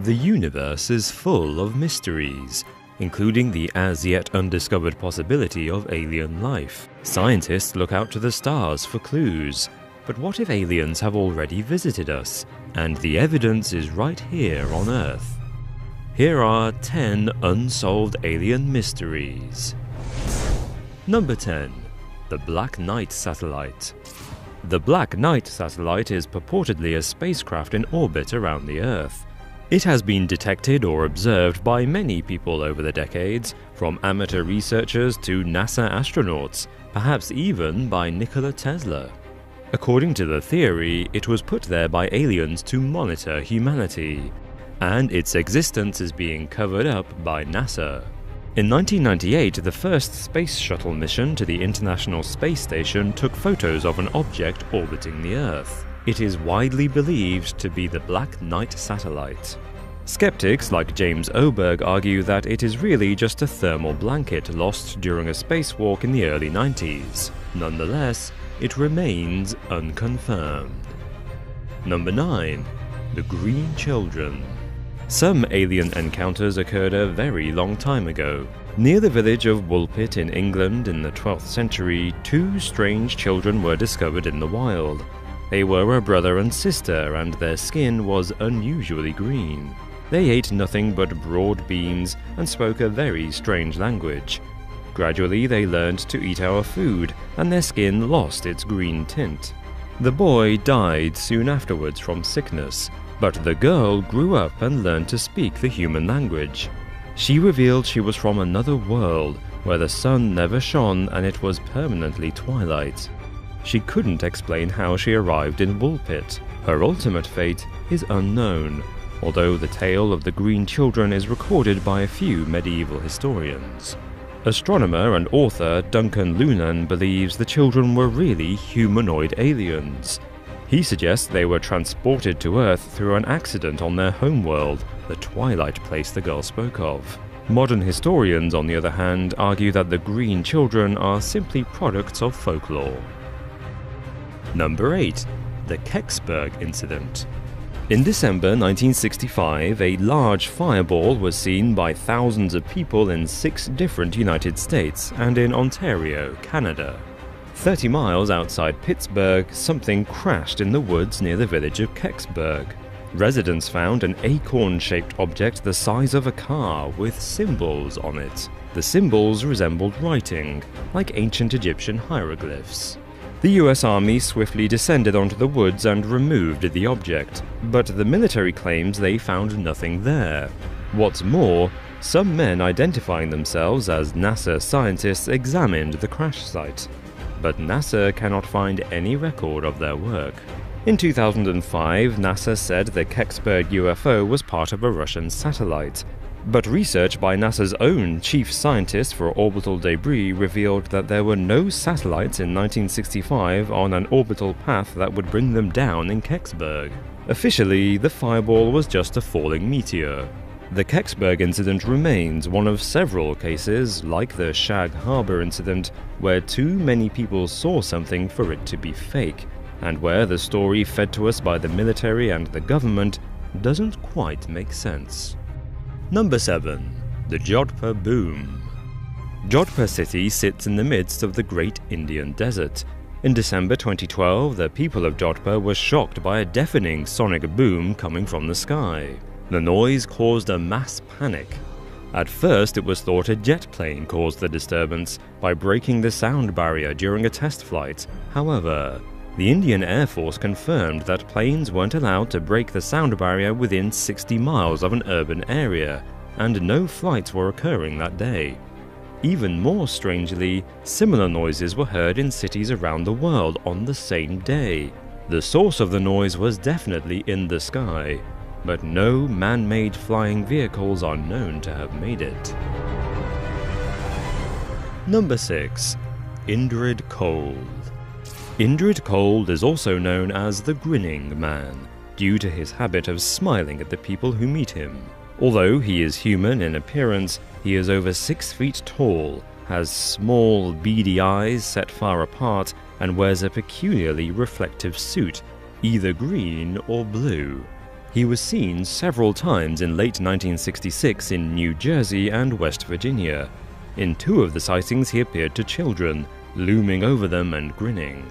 The universe is full of mysteries, including the as-yet undiscovered possibility of alien life. Scientists look out to the stars for clues. But what if aliens have already visited us, and the evidence is right here on Earth? Here are 10 unsolved alien mysteries. Number 10. The Black Knight Satellite. The Black Knight satellite is purportedly a spacecraft in orbit around the Earth. It has been detected or observed by many people over the decades, from amateur researchers to NASA astronauts, perhaps even by Nikola Tesla. According to the theory, it was put there by aliens to monitor humanity, and its existence is being covered up by NASA. In 1998, the first space shuttle mission to the International Space Station took photos of an object orbiting the Earth. It is widely believed to be the Black Knight satellite. Skeptics like James Oberg argue that it is really just a thermal blanket lost during a spacewalk in the early 90s. Nonetheless, it remains unconfirmed. Number 9. The Green Children. Some alien encounters occurred a very long time ago. Near the village of Woolpit in England in the 12th century, 2 strange children were discovered in the wild. They were a brother and sister, and their skin was unusually green. They ate nothing but broad beans and spoke a very strange language. Gradually, they learned to eat our food, and their skin lost its green tint. The boy died soon afterwards from sickness, but the girl grew up and learned to speak the human language. She revealed she was from another world, where the sun never shone and it was permanently twilight. She couldn't explain how she arrived in Woolpit. Her ultimate fate is unknown, although the tale of the Green Children is recorded by a few medieval historians. Astronomer and author Duncan Lunan believes the children were really humanoid aliens. He suggests they were transported to Earth through an accident on their homeworld, the twilight place the girl spoke of. Modern historians, on the other hand, argue that the Green Children are simply products of folklore. Number 8. The Kecksburg Incident. In December 1965, a large fireball was seen by thousands of people in 6 different United States and in Ontario, Canada. 30 miles outside Pittsburgh, something crashed in the woods near the village of Kecksburg. Residents found an acorn-shaped object the size of a car with symbols on it. The symbols resembled writing, like ancient Egyptian hieroglyphs. The US Army swiftly descended onto the woods and removed the object, but the military claims they found nothing there. What's more, some men identifying themselves as NASA scientists examined the crash site, but NASA cannot find any record of their work. In 2005, NASA said the Kecksburg UFO was part of a Russian satellite, but research by NASA's own chief scientist for orbital debris revealed that there were no satellites in 1965 on an orbital path that would bring them down in Kecksburg. Officially, the fireball was just a falling meteor. The Kecksburg incident remains one of several cases, like the Shag Harbor incident, where too many people saw something for it to be fake, and where the story fed to us by the military and the government doesn't quite make sense. Number 7. The Jodhpur Boom. Jodhpur city sits in the midst of the Great Indian Desert. In December 2012, the people of Jodhpur were shocked by a deafening sonic boom coming from the sky. The noise caused a mass panic. At first, it was thought a jet plane caused the disturbance by breaking the sound barrier during a test flight. However, the Indian Air Force confirmed that planes weren't allowed to break the sound barrier within 60 miles of an urban area, and no flights were occurring that day. Even more strangely, similar noises were heard in cities around the world on the same day. The source of the noise was definitely in the sky, but no man-made flying vehicles are known to have made it. Number 6. Indrid Cold. Indrid Cold is also known as the Grinning Man, due to his habit of smiling at the people who meet him. Although he is human in appearance, he is over 6 feet tall, has small, beady eyes set far apart, and wears a peculiarly reflective suit, either green or blue. He was seen several times in late 1966 in New Jersey and West Virginia. In 2 of the sightings he appeared to children, looming over them and grinning.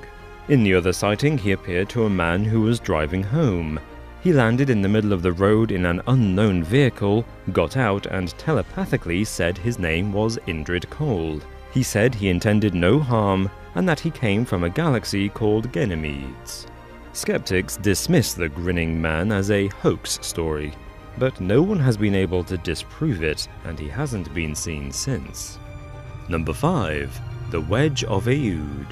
In the other sighting he appeared to a man who was driving home. He landed in the middle of the road in an unknown vehicle, got out and telepathically said his name was Indrid Cold. He said he intended no harm and that he came from a galaxy called Ganymedes. Skeptics dismiss the grinning man as a hoax story, but no one has been able to disprove it, and he hasn't been seen since. Number 5. The Wedge of Aoud.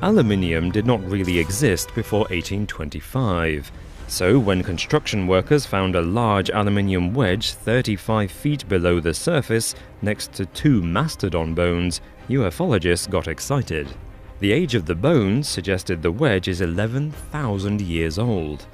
Aluminium did not really exist before 1825. So when construction workers found a large aluminium wedge 35 feet below the surface next to 2 mastodon bones, ufologists got excited. The age of the bones suggested the wedge is 11,000 years old.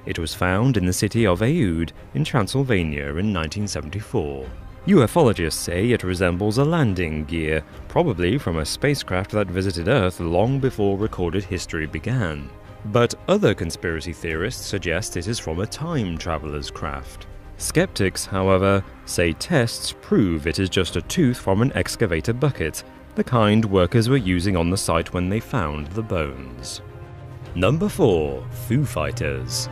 It was found in the city of Aoud in Transylvania in 1974. Ufologists say it resembles a landing gear, probably from a spacecraft that visited Earth long before recorded history began. But other conspiracy theorists suggest it is from a time traveler's craft. Skeptics, however, say tests prove it is just a tooth from an excavator bucket, the kind workers were using on the site when they found the bones. Number 4. Foo Fighters.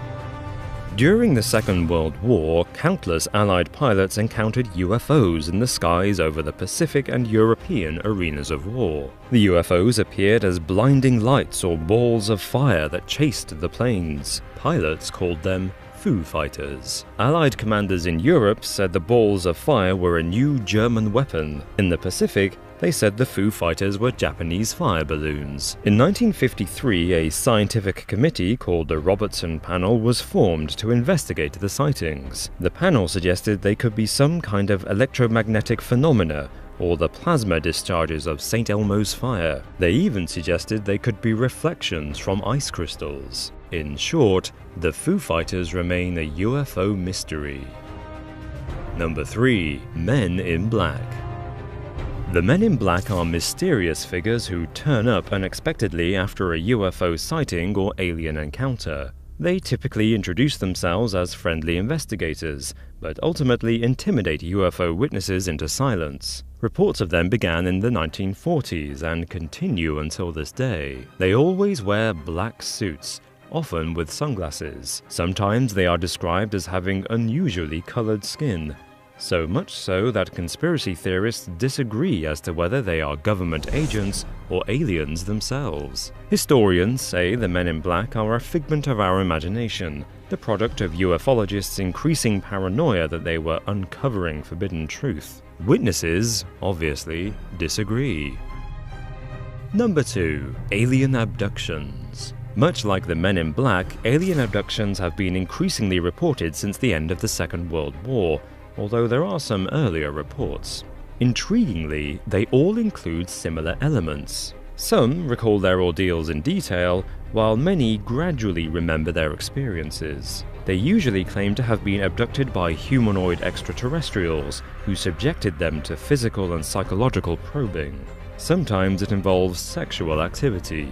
During the Second World War, countless Allied pilots encountered UFOs in the skies over the Pacific and European arenas of war. The UFOs appeared as blinding lights or balls of fire that chased the planes. Pilots called them Foo Fighters. Allied commanders in Europe said the balls of fire were a new German weapon. In the Pacific, they said the Foo Fighters were Japanese fire balloons. In 1953, a scientific committee called the Robertson Panel was formed to investigate the sightings. The panel suggested they could be some kind of electromagnetic phenomena, or the plasma discharges of St. Elmo's fire. They even suggested they could be reflections from ice crystals. In short, the Foo Fighters remain a UFO mystery. Number 3. Men in Black. The Men in Black are mysterious figures who turn up unexpectedly after a UFO sighting or alien encounter. They typically introduce themselves as friendly investigators, but ultimately intimidate UFO witnesses into silence. Reports of them began in the 1940s and continue until this day. They always wear black suits, often with sunglasses. Sometimes they are described as having unusually colored skin. So much so that conspiracy theorists disagree as to whether they are government agents or aliens themselves. Historians say the Men in Black are a figment of our imagination, the product of ufologists' increasing paranoia that they were uncovering forbidden truth. Witnesses, obviously, disagree. Number 2. Alien abductions. Much like the Men in Black, alien abductions have been increasingly reported since the end of the Second World War, although there are some earlier reports. Intriguingly, they all include similar elements. Some recall their ordeals in detail, while many gradually remember their experiences. They usually claim to have been abducted by humanoid extraterrestrials who subjected them to physical and psychological probing. Sometimes it involves sexual activity.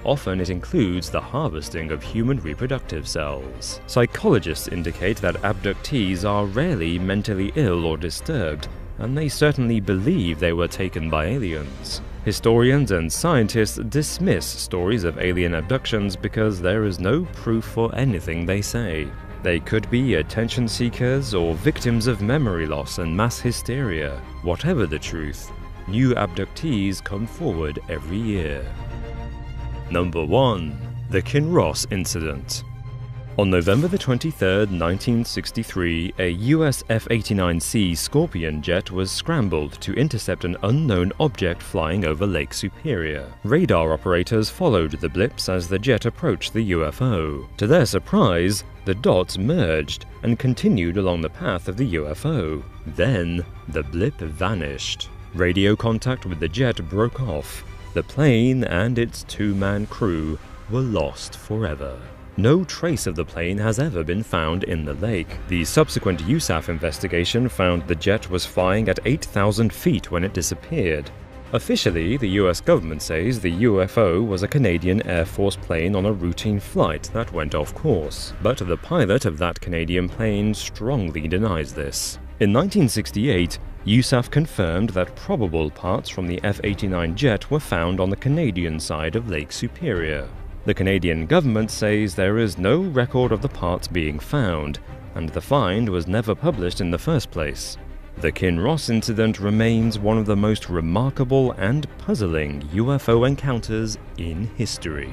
Often it includes the harvesting of human reproductive cells. Psychologists indicate that abductees are rarely mentally ill or disturbed, and they certainly believe they were taken by aliens. Historians and scientists dismiss stories of alien abductions because there is no proof for anything they say. They could be attention seekers or victims of memory loss and mass hysteria. Whatever the truth, new abductees come forward every year. Number 1. The Kinross Incident. On November 23, 1963, a US F-89C Scorpion jet was scrambled to intercept an unknown object flying over Lake Superior. Radar operators followed the blips as the jet approached the UFO. To their surprise, the dots merged and continued along the path of the UFO. Then, the blip vanished. Radio contact with the jet broke off. The plane and its 2-man crew were lost forever. No trace of the plane has ever been found in the lake. The subsequent USAF investigation found the jet was flying at 8,000 feet when it disappeared. Officially, the US government says the UFO was a Canadian Air Force plane on a routine flight that went off course, but the pilot of that Canadian plane strongly denies this. In 1968, USAF confirmed that probable parts from the F-89 jet were found on the Canadian side of Lake Superior. The Canadian government says there is no record of the parts being found, and the find was never published in the first place. The Kinross incident remains one of the most remarkable and puzzling UFO encounters in history.